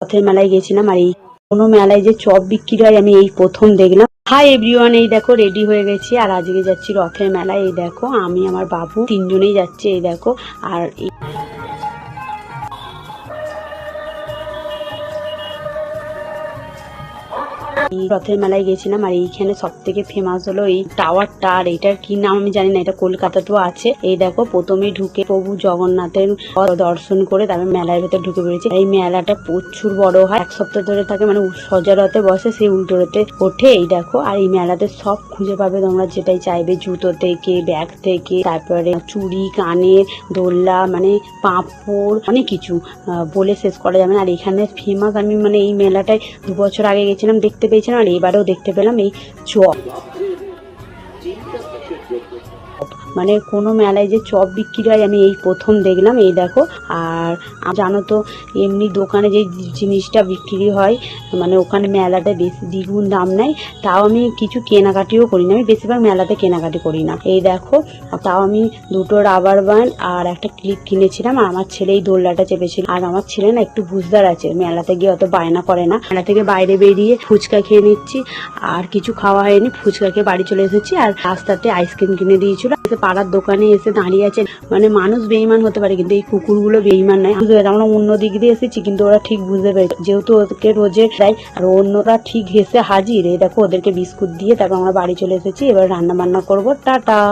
রথের মেলায় গেছিলাম, আর এই কোনো মেলায় যে চপ বিক্রি হয় আমি এই প্রথম দেখলাম। হাই এভরিওয়ান, এই দেখো রেডি হয়ে গেছি আর আজকে যাচ্ছি রথের মেলায়। এই দেখো আমি আমার বাবু তিনজনেই যাচ্ছি। এই দেখো আর রথের মেলায় গেছিলাম, আর এইখানে সব থেকে ফেমাস হলো এই টাওয়ারটা। আর এটার কি নাম আমি জানি না, এটা কলকাতাতেও আছে। এই দেখো প্রথমে ঢুকে প্রভু জগন্নাথের দর্শন করে তারপর মেলার ভেতর ঢুকে পড়েছে। এই মেলাটা প্রচুর বড় হয়, এক সপ্তাহ ধরে থাকে, মানে সজা রথে বসে, সেই উল্টো রথে ওঠে। এই দেখো, আর এই মেলাতে সব খুঁজে পাবে তোমরা যেটাই চাইবে, জুতো থেকে ব্যাগ থেকে তারপরে চুড়ি, কানের দোল্লা, মানে পাঁপড়, অনেক কিছু বলে শেষ করা যাবে না। আর এখানে ফেমাস, আমি মানে এই মেলাটায় 2 বছর আগে গেছিলাম, দেখতে পেয়েছিলাম, আর এবারেও দেখতে পেলাম এই চপ। মানে কোনো মেলায় যে চপ বিক্রি হয় আমি এই প্রথম দেখলাম। এই দেখো, আর জানো তো এমনি দোকানে যে জিনিসটা বিক্রি হয়, মানে ওখানে মেলাতে বেশি দ্বিগুণ দাম নেয়, তাও আমি কিছু কেনাকাটিও করি না। আমি বেশিরভাগ মেলাতে কেনাকাটি করি না। এই দেখো, তাও আমি 2টো রাবার ব্যান্ড আর একটা ক্লিপ কিনেছিলাম, আর আমার ছেলে এই দোলনাটা চেপেছিল। আর আমার ছেলে না একটু বুঝদার আছে, মেলাতে গিয়ে অত বায়না করে না। মেলা থেকে বাইরে বেরিয়ে ফুচকা খেয়ে নিচ্ছি, আর কিছু খাওয়া হয়নি, ফুচকা খেয়ে বাড়ি চলে এসেছি। আর রাস্তাতে আইসক্রিম কিনে দিয়েছিল। পাড়ার দোকানে এসে দাঁড়িয়ে আছে, মানে মানুষ বেইমান হতে পারে কিন্তু এই কুকুরগুলো বেইমান নয়। আমরা অন্য দিক দিয়ে এসেছি কিন্তু ওরা ঠিক বুঝতে পেরেছে, যেহেতু ওদেরকে রোজে দেয়, আর অন্যরা ঠিক হেসে হাজির। এই দেখো ওদেরকে বিস্কুট দিয়ে তারপর আমরা বাড়ি চলে এসেছি। এবার রান্না বান্না করবো। টাটা।